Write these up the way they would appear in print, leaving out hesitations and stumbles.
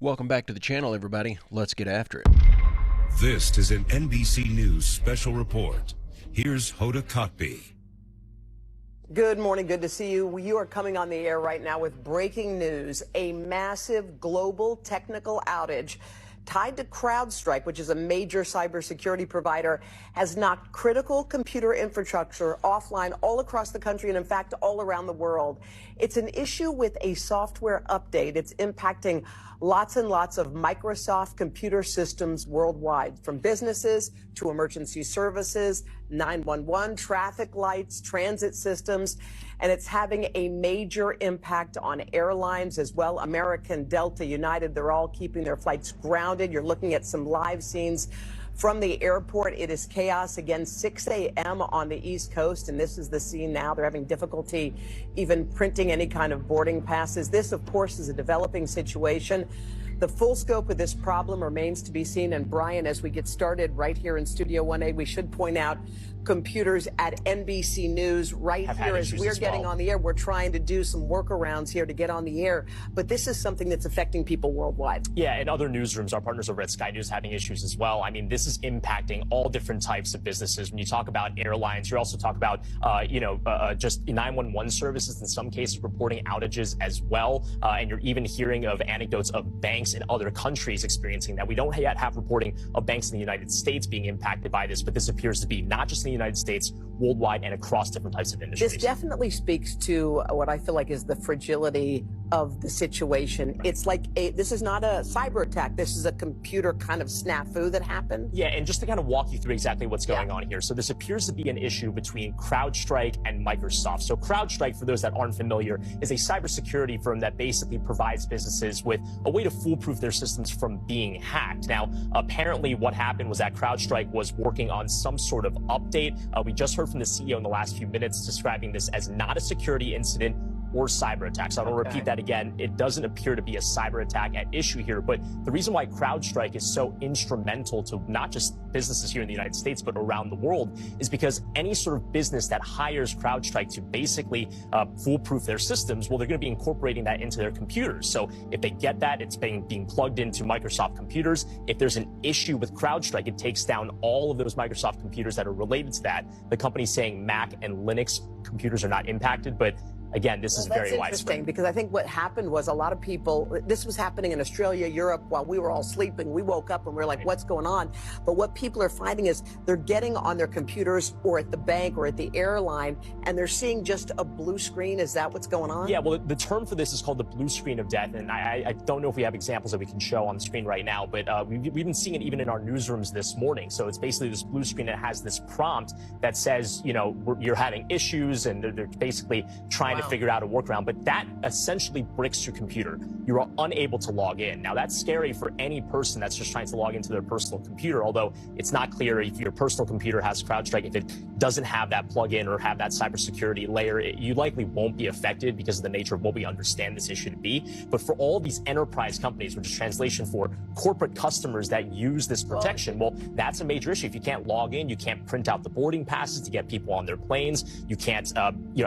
Welcome back to the channel, everybody. Let's get after it. This is an NBC News special report. Here's Hoda Kotb. Good morning. Good to see you. You are coming on the air right now with breaking news. A massive global technical outage tied to CrowdStrike, which is a major cybersecurity provider, has knocked critical computer infrastructure offline all across the country and, in fact, all around the world. It's an issue with a software update. It's impacting lots and lots of Microsoft computer systems worldwide, from businesses to emergency services, 911, traffic lights, transit systems, and it's having a major impact on airlines as well. American, Delta, United, they're all keeping their flights grounded. You're looking at some live scenes from the airport. It is chaos again, 6 a.m. on the East Coast, and this is the scene now. They're having difficulty even printing any kind of boarding passes. This, of course, is a developing situation. The full scope of this problem remains to be seen. And Brian, as we get started right here in Studio 1A, we should point out computers at NBC News right here as we're getting on the air. We're trying to do some workarounds here to get on the air, but this is something that's affecting people worldwide. Yeah, and other newsrooms, our partners over at Sky News, having issues as well. I mean, this is impacting all different types of businesses. When you talk about airlines, you also talk about, just 911 services, in some cases reporting outages as well. And you're even hearing of anecdotes of banks in other countries experiencing that. We don't yet have reporting of banks in the United States being impacted by this, but this appears to be not just in the United States, worldwide, and across different types of industries. This definitely speaks to what I feel like is the fragility of the situation. Right. It's like this is not a cyber attack. This is a computer kind of snafu that happened. Yeah, and just to kind of walk you through exactly what's going on here. So this appears to be an issue between CrowdStrike and Microsoft. So CrowdStrike, for those that aren't familiar, is a cybersecurity firm that basically provides businesses with a way to foolproof their systems from being hacked. Now, apparently what happened was that CrowdStrike was working on some sort of update. We just heard from the CEO in the last few minutes describing this as not a security incident or cyber attack. So I don't repeat that again. It doesn't appear to be a cyber attack at issue here. But the reason why CrowdStrike is so instrumental to not just businesses here in the United States, but around the world, is because any sort of business that hires CrowdStrike to basically foolproof their systems, well, they're going to be incorporating that into their computers. So if they get that, it's being plugged into Microsoft computers. If there's an issue with CrowdStrike, it takes down all of those Microsoft computers that are related to that. The company's saying Mac and Linux computers are not impacted, but again, this is very widespread. That's interesting, because I think what happened was a lot of people, this was happening in Australia, Europe, while we were all sleeping. We woke up and we were like, what's going on? But what people are finding is they're getting on their computers or at the bank or at the airline, and they're seeing just a blue screen. Is that what's going on? Yeah, well, the term for this is called the blue screen of death. And I don't know if we have examples that we can show on the screen right now, but we've been seeing it even in our newsrooms this morning. So it's basically this blue screen that has this prompt that says, you're having issues, and they're basically trying to figure out a workaround, but that essentially bricks your computer. You are unable to log in. Now, that's scary for any person that's just trying to log into their personal computer, although it's not clear if your personal computer has CrowdStrike. If it doesn't have that plugin or have that cybersecurity layer, you likely won't be affected because of the nature of what we understand this issue to be. But for all these enterprise companies, which is translation for corporate customers that use this protection, well, that's a major issue. If you can't log in, you can't print out the boarding passes to get people on their planes. You can't,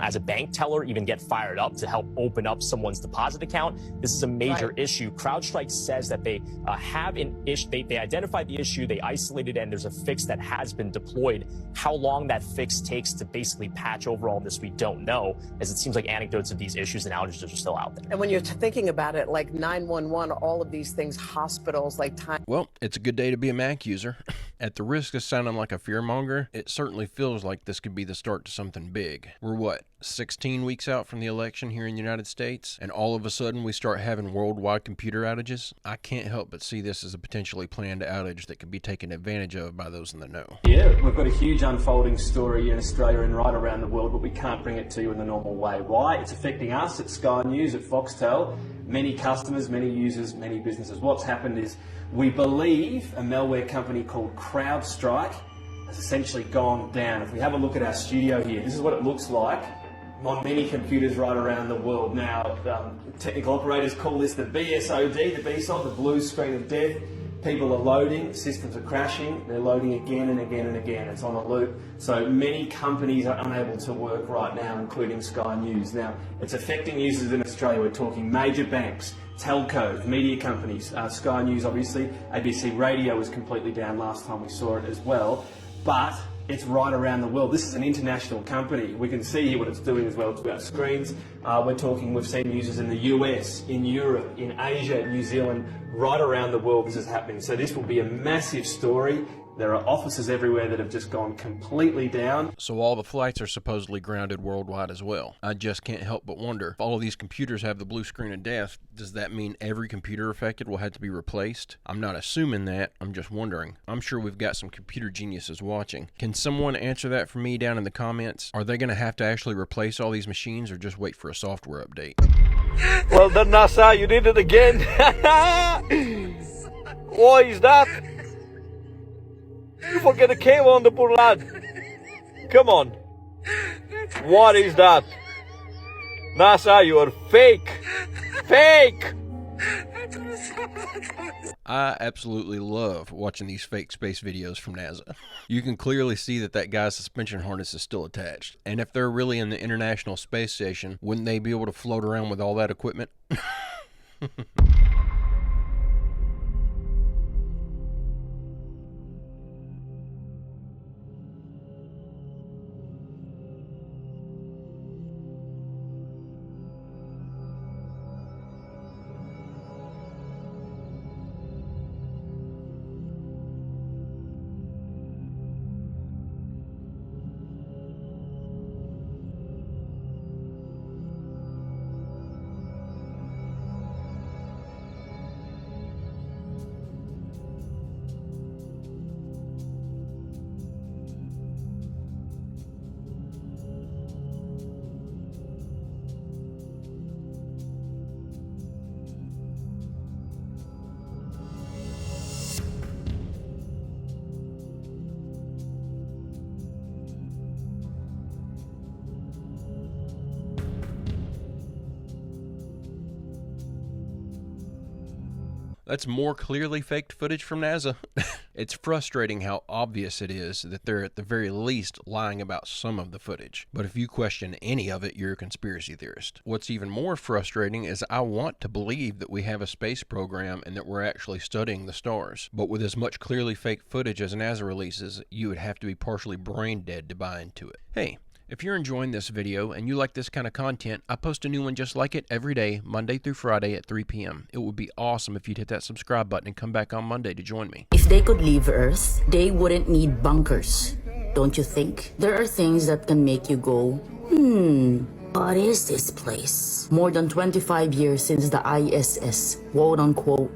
as a bank teller, even get fired up to help open up someone's deposit account. This is a major issue. CrowdStrike says that they have an issue. They identified the issue, they isolated it, and there's a fix that has been deployed. How long that fix takes to basically patch over all this, we don't know, as it seems like anecdotes of these issues and outages are still out there. And when you're thinking about it, like 911, all of these things, hospitals, like time. Well, it's a good day to be a Mac user. At the risk of sounding like a fearmonger, it certainly feels like this could be the start to something big. We're what, 16 weeks out from the election here in the United States, and all of a sudden we start having worldwide computer outages? I can't help but see this as a potentially planned outage that could be taken advantage of by those in the know. Yeah, we've got a huge unfolding story in Australia and right around the world, but we can't bring it to you in the normal way. Why? It's affecting us at Sky News, at Foxtel, many customers, many users, many businesses. What's happened is we believe a malware company called CrowdStrike has essentially gone down. If we have a look at our studio here, this is what it looks like on many computers right around the world. Now, technical operators call this the BSOD, the BSOD, the blue screen of death. People are loading, systems are crashing, they're loading again and again and again. It's on a loop. So many companies are unable to work right now, including Sky News. Now, it's affecting users in Australia. We're talking major banks, telcos, media companies, Sky News obviously, ABC Radio was completely down last time we saw it as well, but it's right around the world. This is an international company. We can see here what it's doing as well to our screens. We've seen users in the US, in Europe, in Asia, New Zealand, right around the world this is happening. So this will be a massive story. There are offices everywhere that have just gone completely down. So all the flights are supposedly grounded worldwide as well. I just can't help but wonder, if all of these computers have the blue screen of death, does that mean every computer affected will have to be replaced? I'm not assuming that, I'm just wondering. I'm sure we've got some computer geniuses watching. Can someone answer that for me down in the comments? Are they going to have to actually replace all these machines or just wait for a software update? Well done, NASA, you did it again. What is that? You forget the cable on the poor lad. Come on. What is that? NASA, you are fake. Fake! I absolutely love watching these fake space videos from NASA. You can clearly see that guy's suspension harness is still attached. And if they're really in the International Space Station, wouldn't they be able to float around with all that equipment? That's more clearly faked footage from NASA. It's frustrating how obvious it is that they're at the very least lying about some of the footage. But if you question any of it, you're a conspiracy theorist. What's even more frustrating is I want to believe that we have a space program and that we're actually studying the stars. But with as much clearly fake footage as NASA releases, you would have to be partially brain dead to buy into it. Hey, if you're enjoying this video and you like this kind of content, I post a new one just like it every day, Monday through Friday at 3 p.m. It would be awesome if you'd hit that subscribe button and come back on Monday to join me. If they could leave Earth, they wouldn't need bunkers, don't you think? There are things that can make you go, what is this place? More than 25 years since the ISS, quote-unquote,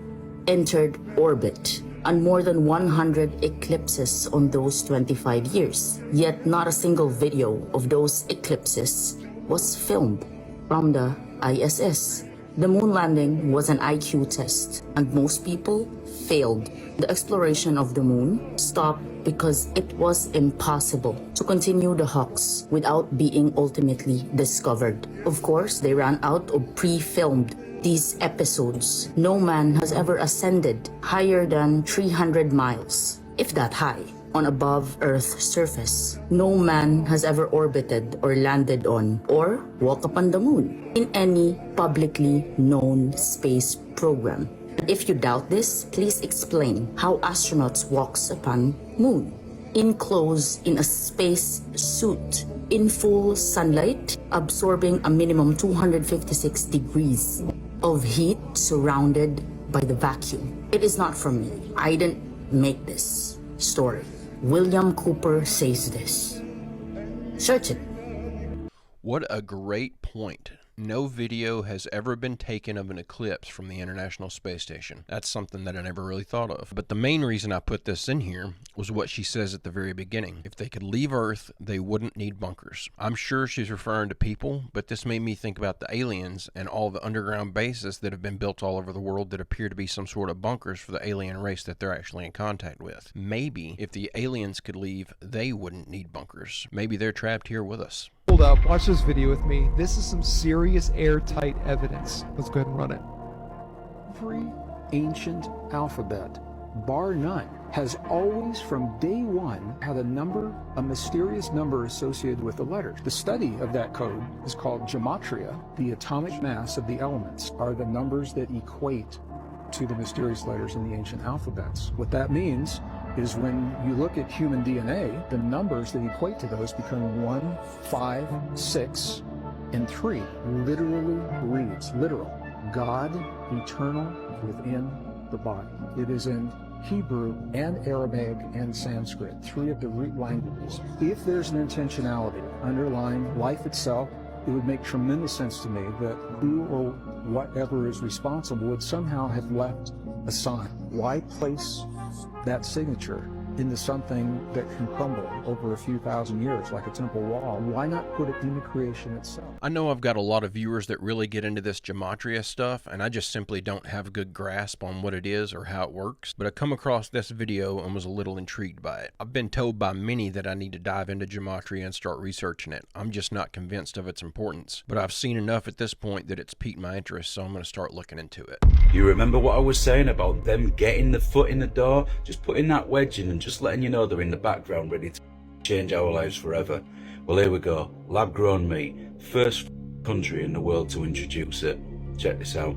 entered orbit, and more than 100 eclipses on those 25 years. Yet not a single video of those eclipses was filmed from the ISS. The moon landing was an IQ test, and most people failed. The exploration of the moon stopped because it was impossible to continue the hoax without being ultimately discovered. Of course, they ran out of pre-filmed these episodes. No man has ever ascended higher than 300 miles, if that high, on above Earth's surface. No man has ever orbited or landed on or walked upon the moon in any publicly known space program. If you doubt this, please explain how astronauts walk upon moon, enclosed in a space suit, in full sunlight, absorbing a minimum 256 degrees of heat, surrounded by the vacuum. It is not from me. I didn't make this story. William Cooper says this. Search it. What a great point. No video has ever been taken of an eclipse from the International Space Station. That's something that I never really thought of. But the main reason I put this in here was what she says at the very beginning. If they could leave Earth, they wouldn't need bunkers. I'm sure she's referring to people, but this made me think about the aliens and all the underground bases that have been built all over the world that appear to be some sort of bunkers for the alien race that they're actually in contact with. Maybe if the aliens could leave, they wouldn't need bunkers. Maybe they're trapped here with us. Hold up, watch this video with me. This is some serious airtight evidence. Let's go ahead and run it. Every ancient alphabet bar none, has always from day one had a mysterious number associated with the letters. The study of that code is called Gematria. The atomic mass of the elements are the numbers that equate to the mysterious letters in the ancient alphabets. What that means is when you look at human DNA, the numbers that equate to those become 1, 5, 6, and 3. Literally reads, literal, God eternal within the body. It is in Hebrew and Aramaic and Sanskrit, 3 of the root languages. If there's an intentionality underlying life itself, it would make tremendous sense to me that who or whatever is responsible would somehow have left a sign. Why place that signature into something that can crumble over a few thousand years like a temple wall? Why not put it into creation itself? I know I've got a lot of viewers that really get into this gematria stuff, and I just simply don't have a good grasp on what it is or how it works, but I come across this video and was a little intrigued by it. I've been told by many that I need to dive into gematria and start researching it. I'm just not convinced of its importance, but I've seen enough at this point that it's piqued my interest, so I'm going to start looking into it. You remember what I was saying about them getting the foot in the door, just putting that wedge in and just letting you know they're in the background ready to change our lives forever? Well, here we go. Lab-grown meat. First country in the world to introduce it. Check this out.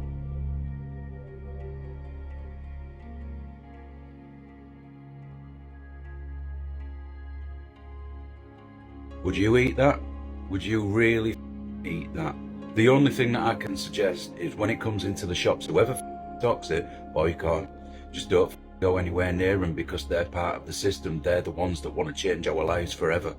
Would you eat that? Would you really eat that? The only thing that I can suggest is when it comes into the shops, whoever stocks it, boy, you can't. Just don't go anywhere near them, because they're part of the system. They're the ones that want to change our lives forever.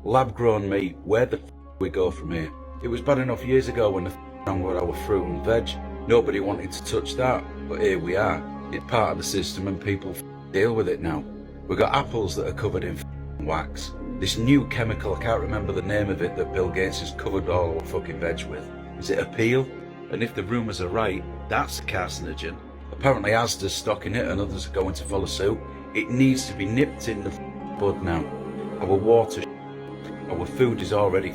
Lab-grown meat, where the we go from here? It was bad enough years ago when the wrong with our fruit and veg. Nobody wanted to touch that, but here we are. It's part of the system and people deal with it now. We've got apples that are covered in wax. This new chemical, I can't remember the name of it, that Bill Gates has covered all our fucking veg with. Is it appeal? And if the rumours are right, that's a carcinogen. Apparently Asda's stocking it and others are going to follow suit. It needs to be nipped in the bud now. Our water, our food is already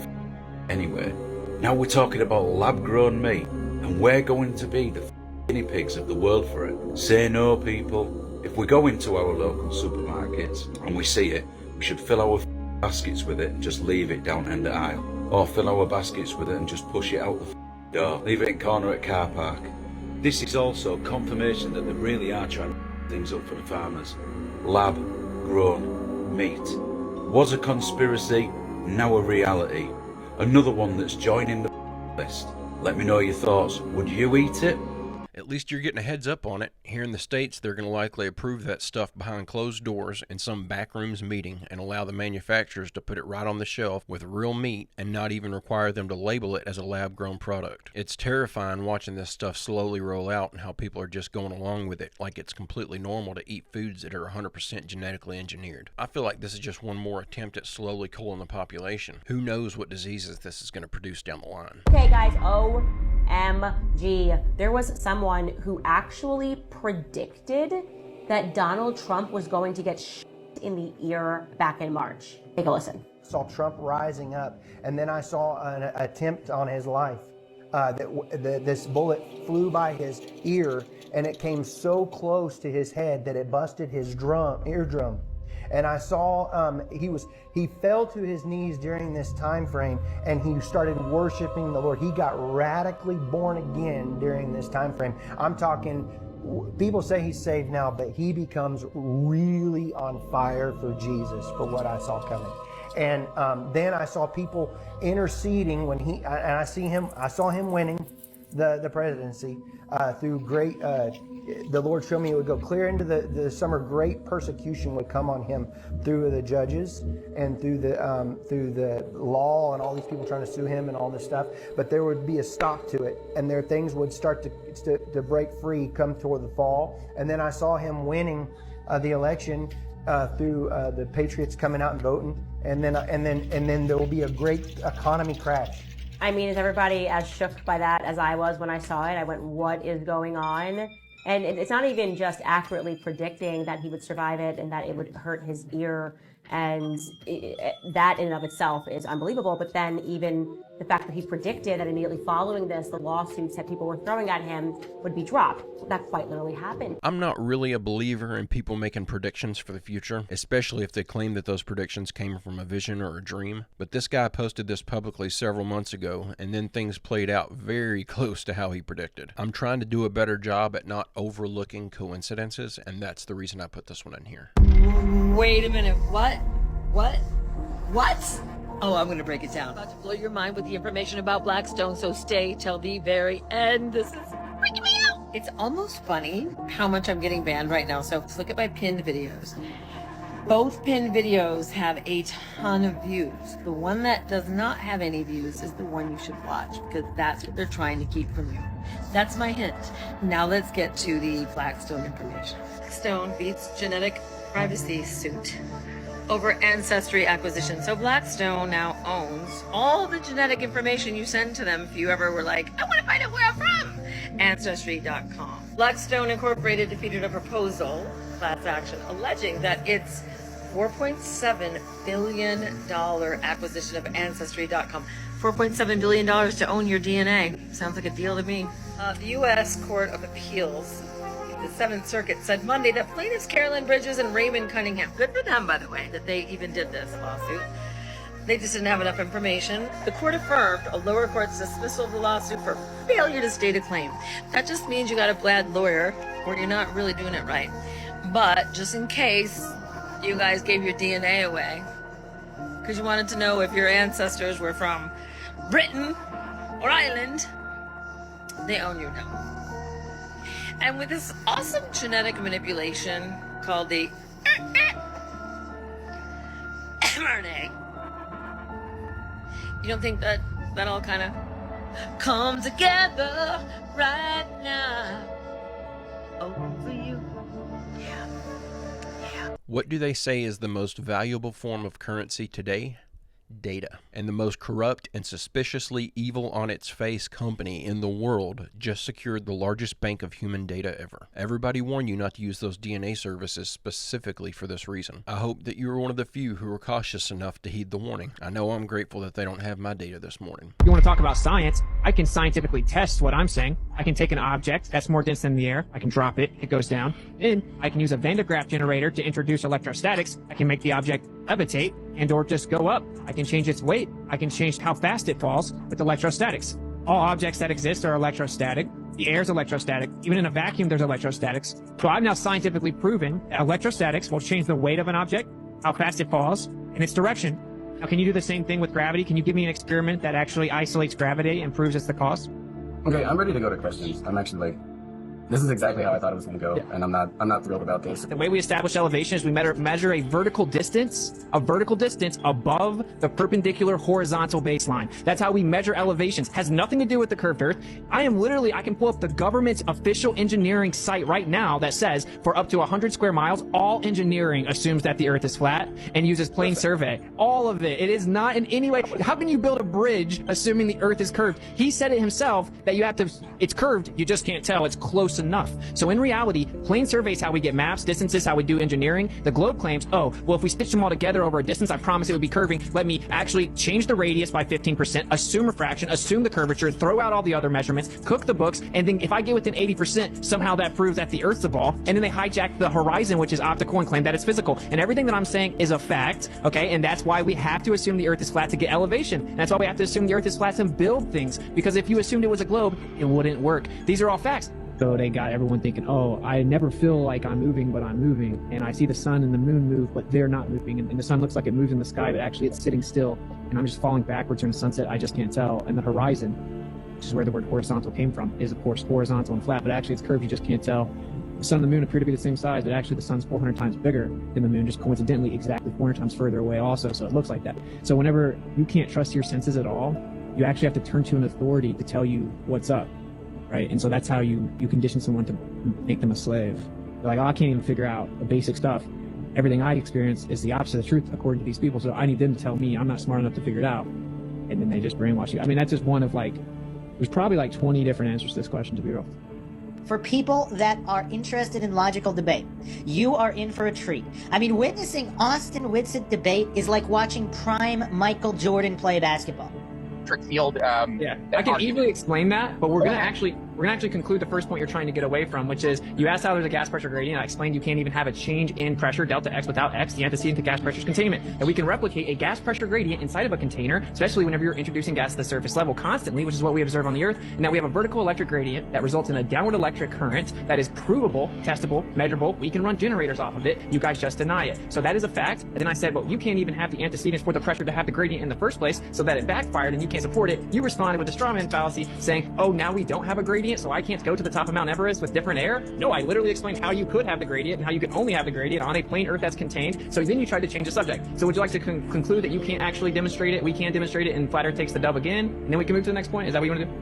anyway. Now we're talking about lab-grown meat, and we're going to be the guinea pigs of the world for it. Say no, people. If we go into our local supermarkets and we see it, we should fill our baskets with it and just leave it down end the aisle. Or fill our baskets with it and just push it out the door. Leave it in corner at car park. This is also confirmation that they really are trying to things up for the farmers. Lab-grown meat. Was a conspiracy, now a reality. Another one that's joining the list. Let me know your thoughts. Would you eat it? At least you're getting a heads up on it. Here in the States, they're going to likely approve that stuff behind closed doors in some backrooms meeting and allow the manufacturers to put it right on the shelf with real meat and not even require them to label it as a lab-grown product. It's terrifying watching this stuff slowly roll out and how people are just going along with it like it's completely normal to eat foods that are 100% genetically engineered. I feel like this is just one more attempt at slowly cooling the population. Who knows what diseases this is going to produce down the line. Okay guys, OMG. There was someone who actually predicted that Donald Trump was going to get in the ear back in March. Take a listen. Saw Trump rising up, and then I saw an attempt on his life. This bullet flew by his ear, and it came so close to his head that it busted his eardrum. And I saw he fell to his knees during this time frame, and he started worshiping the Lord. He got radically born again during this time frame. I'm talking, people say he's saved now, but he becomes really on fire for Jesus, for what I saw coming. And then I saw people interceding when I saw him winning the presidency through great. The Lord showed me it would go clear into the summer. Great persecution would come on him through the judges and through the law and all these people trying to sue him and all this stuff. But there would be a stop to it, and there things would start to break free come toward the fall. And then I saw him winning the election through the Patriots coming out and voting, and then there will be a great economy crash. I mean, is everybody as shook by that as I was when I saw it? I went, what is going on? And it's not even just accurately predicting that he would survive it and that it would hurt his ear. And that in and of itself is unbelievable. But then even the fact that he predicted that immediately following this, the lawsuits that people were throwing at him would be dropped. That quite literally happened. I'm not really a believer in people making predictions for the future, especially if they claim that those predictions came from a vision or a dream. But this guy posted this publicly several months ago, and then things played out very close to how he predicted. I'm trying to do a better job at not overlooking coincidences, and that's the reason I put this one in here. Wait a minute, what? Oh, I'm gonna break it down. I'm about to blow your mind with the information about Blackstone, so stay till the very end. This is freaking me out. It's almost funny how much I'm getting banned right now, so let's look at my pinned videos. Both pinned videos have a ton of views. The one that does not have any views is the one you should watch, because that's what they're trying to keep from you. That's my hint. Now let's get to the Blackstone information. Blackstone beats genetic privacy suit over ancestry acquisition. So Blackstone now owns all the genetic information you send to them if you ever were like, I want to find out where I'm from. Ancestry.com. Blackstone Incorporated defeated a proposal, class action, alleging that its $4.7 billion acquisition of Ancestry.com. $4.7 billion to own your DNA. Sounds like a deal to me. The U.S. Court of Appeals, the Seventh Circuit, said Monday that plaintiffs Carolyn Bridges and Raymond Cunningham, good for them, by the way, that they even did this lawsuit. They just didn't have enough information. The court affirmed a lower court's dismissal of the lawsuit for failure to state a claim. That just means you got a bad lawyer or you're not really doing it right. But just in case you guys gave your DNA away because you wanted to know if your ancestors were from Britain or Ireland, they own you now. And with this awesome genetic manipulation called the mRNA, you don't think that all kind of come together right now over you? Yeah. What do they say is the most valuable form of currency today? Data. And the most corrupt and suspiciously evil on its face company in the world just secured the largest bank of human data ever. Everybody warned you not to use those DNA services specifically for this reason. I hope that you were one of the few who were cautious enough to heed the warning. I know I'm grateful that they don't have my data this morning. If you want to talk about science, I can scientifically test what I'm saying. I can take an object that's more dense than the air, I can drop it, it goes down. Then I can use a Van de Graaff generator to introduce electrostatics. I can make the object levitate and or just go up. I can change its weight. I can change how fast it falls with electrostatics. All objects that exist are electrostatic. The air is electrostatic. Even in a vacuum, there's electrostatics. So I've now scientifically proven that electrostatics will change the weight of an object, how fast it falls, and its direction. Now, can you do the same thing with gravity? Can you give me an experiment that actually isolates gravity and proves it's the cause? Okay, I'm ready to go to questions. I'm actually this is exactly how I thought it was going to go, and I'm not thrilled about this. The way we establish elevation is we measure a vertical distance above the perpendicular horizontal baseline. That's how we measure elevations. Has nothing to do with the curved earth. I can pull up the government's official engineering site right now that says for up to 100 square miles, all engineering assumes that the earth is flat and uses plane survey. All of it. It is not in any way. How can you build a bridge assuming the earth is curved? He said it himself that it's curved, you just can't tell. It's close enough. So in reality, plane survey is how we get maps, distances, how we do engineering. The globe claims, oh, well, if we stitch them all together over a distance, I promise it would be curving. Let me actually change the radius by 15%, assume refraction, assume the curvature, throw out all the other measurements, cook the books, and then if I get within 80%, somehow that proves that the Earth's a ball, and then they hijack the horizon, which is optical, and claim that it's physical. And everything that I'm saying is a fact, okay? And that's why we have to assume the Earth is flat to get elevation. And that's why we have to assume the Earth is flat to build things, because if you assumed it was a globe, it wouldn't work. These are all facts. So they got everyone thinking, oh, I never feel like I'm moving, but I'm moving. And I see the sun and the moon move, but they're not moving. And the sun looks like it moves in the sky, but actually it's sitting still. And I'm just falling backwards during the sunset. I just can't tell. And the horizon, which is where the word horizontal came from, is of course horizontal and flat, but actually it's curved. You just can't tell. The sun and the moon appear to be the same size, but actually the sun's 400 times bigger than the moon, just coincidentally exactly 400 times further away also. So it looks like that. So whenever you can't trust your senses at all, you actually have to turn to an authority to tell you what's up. Right, and so that's how you condition someone to make them a slave. They're like, oh, I can't even figure out the basic stuff. Everything I experience is the opposite of the truth according to these people, so I need them to tell me I'm not smart enough to figure it out. And then they just brainwash you. I mean, that's just one of there's probably 20 different answers to this question, to be real. for people that are interested in logical debate, you are in for a treat. I mean, witnessing Austin Whitsitt debate is like watching prime Michael Jordan play basketball. Field. Yeah, I can easily explain that, but we're gonna actually conclude the first point you're trying to get away from, which is you asked how there's a gas pressure gradient. I explained you can't even have a change in pressure delta X without X, the antecedent to gas pressure is containment, and we can replicate a gas pressure gradient inside of a container, especially whenever you're introducing gas to the surface level constantly, which is what we observe on the Earth. And now we have a vertical electric gradient that results in a downward electric current that is provable, testable, measurable. We can run generators off of it. You guys just deny it. So that is a fact. And then I said, well, you can't even have the antecedents for the pressure to have the gradient in the first place, so that it backfired and you can't support it. You responded with the straw man fallacy saying, oh, now we don't have a gradient, so I can't go to the top of Mount Everest with different air. No, I literally explained how you could have the gradient and how you could only have the gradient on a plane Earth that's contained. So then you tried to change the subject. So would you like to conclude that you can't actually demonstrate it? We can demonstrate it and flat Earth takes the dub again, and then we can move to the next point? Is that what you want to do?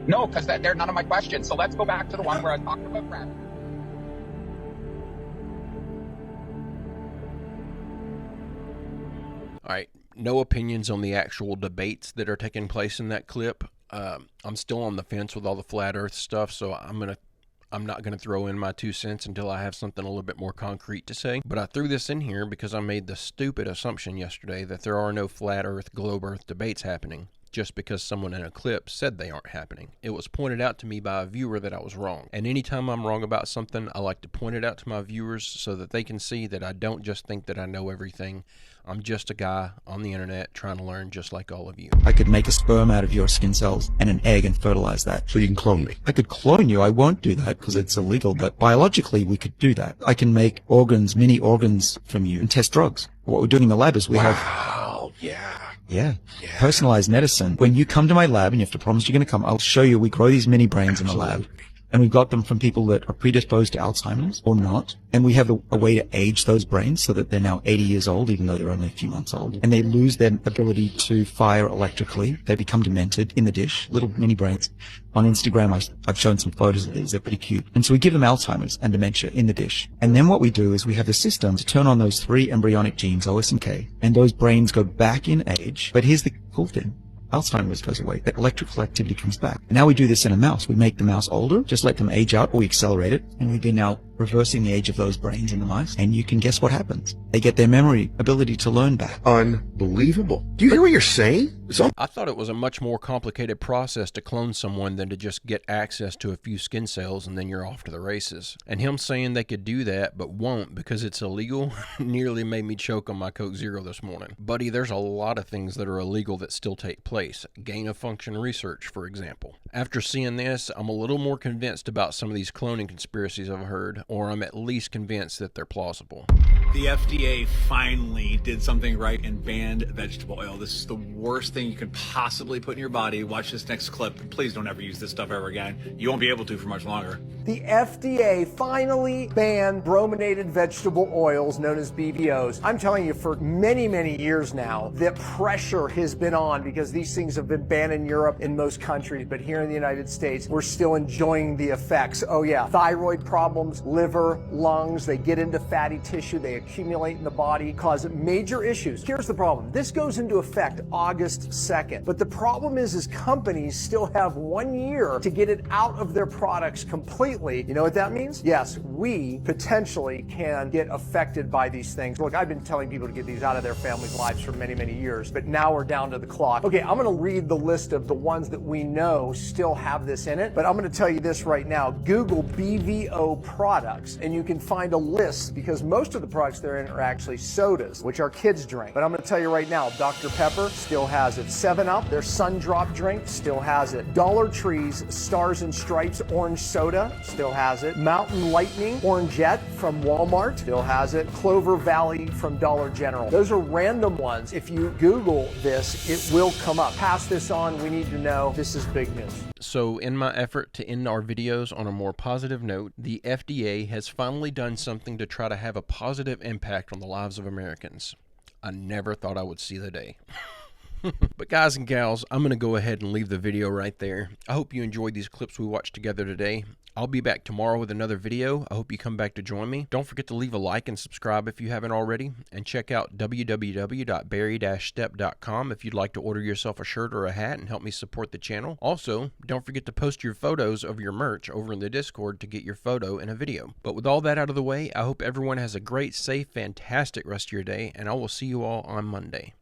No, because they're none of my questions. So let's go back to the one where I talked about gravity. All right, no opinions on the actual debates that are taking place in that clip. I'm still on the fence with all the flat Earth stuff, so I'm not gonna throw in my 2 cents until I have something a little bit more concrete to say. But I threw this in here because I made the stupid assumption yesterday that there are no flat Earth, globe Earth debates happening, just because someone in a clip said they aren't happening. It was pointed out to me by a viewer that I was wrong. And anytime I'm wrong about something, I like to point it out to my viewers so that they can see that I don't just think that I know everything. I'm just a guy on the internet trying to learn just like all of you. I could make a sperm out of your skin cells and an egg and fertilize that. So you can clone me? I could clone you. I won't do that because it's illegal, but biologically we could do that. I can make organs, mini organs from you and test drugs. What we're doing in the lab is we have... Yeah. Personalized medicine. When you come to my lab and you have to promise you're going to come, I'll show you we grow these mini brains in the lab. And we've got them from people that are predisposed to Alzheimer's or not. And we have a way to age those brains so that they're now 80 years old, even though they're only a few months old. And they lose their ability to fire electrically. They become demented in the dish, little mini brains. On Instagram, I've shown some photos of these. They're pretty cute. And so we give them Alzheimer's and dementia in the dish. And then what we do is we have the system to turn on those 3 embryonic genes, OS and K, and those brains go back in age. But here's the cool thing. Alzheimer's goes away. That electrical activity comes back. And now we do this in a mouse. We make the mouse older, just let them age out, or we accelerate it. And we've been now reversing the age of those brains in the mice. And you can guess what happens. They get their memory ability to learn back. Unbelievable. Do you hear what you're saying? I thought it was a much more complicated process to clone someone than to just get access to a few skin cells and then you're off to the races. And him saying they could do that but won't because it's illegal nearly made me choke on my Coke Zero this morning. Buddy, there's a lot of things that are illegal that still take place. Gain-of-function research, for example. After seeing this, I'm a little more convinced about some of these cloning conspiracies I've heard, or I'm at least convinced that they're plausible. The FDA finally did something right and banned vegetable oil. This is the worst thing you could possibly put in your body. Watch this next clip. Please don't ever use this stuff ever again. You won't be able to for much longer. The FDA finally banned brominated vegetable oils known as BVOs. I'm telling you, for many, many years now, the pressure has been on because these things have been banned in Europe in most countries, but here in the United States, we're still enjoying the effects. Oh yeah, thyroid problems, liver, lungs, they get into fatty tissue, they accumulate in the body, cause major issues. Here's the problem. This goes into effect August 2nd, but the problem is companies still have 1 year to get it out of their products completely. You know what that means? Yes, we potentially can get affected by these things. Look, I've been telling people to get these out of their families' lives for many, many years, but now we're down to the clock. Okay, I'm gonna read the list of the ones that we know still have this in it, but I'm gonna tell you this right now. Google BVO products, and you can find a list because most of the products they're in are actually sodas, which our kids drink. But I'm gonna tell you right now, Dr. Pepper still has it. 7-Up, their Sun Drop drink, still has it. Dollar Tree's Stars and Stripes orange soda, still has it. Mountain Lightning Orangeette from Walmart, still has it. Clover Valley from Dollar General. Those are random ones. If you Google this, it will come up. Pass this on, we need to know. This is big news. So in my effort to end our videos on a more positive note, the FDA has finally done something to try to have a positive impact on the lives of Americans. I never thought I would see the day. But guys and gals, I'm going to go ahead and leave the video right there. I hope you enjoyed these clips we watched together today. I'll be back tomorrow with another video. I hope you come back to join me. Don't forget to leave a like and subscribe if you haven't already, and check out www.barry-stepp.com if you'd like to order yourself a shirt or a hat and help me support the channel. Also, don't forget to post your photos of your merch over in the Discord to get your photo in a video. But with all that out of the way, I hope everyone has a great, safe, fantastic rest of your day, and I will see you all on Monday.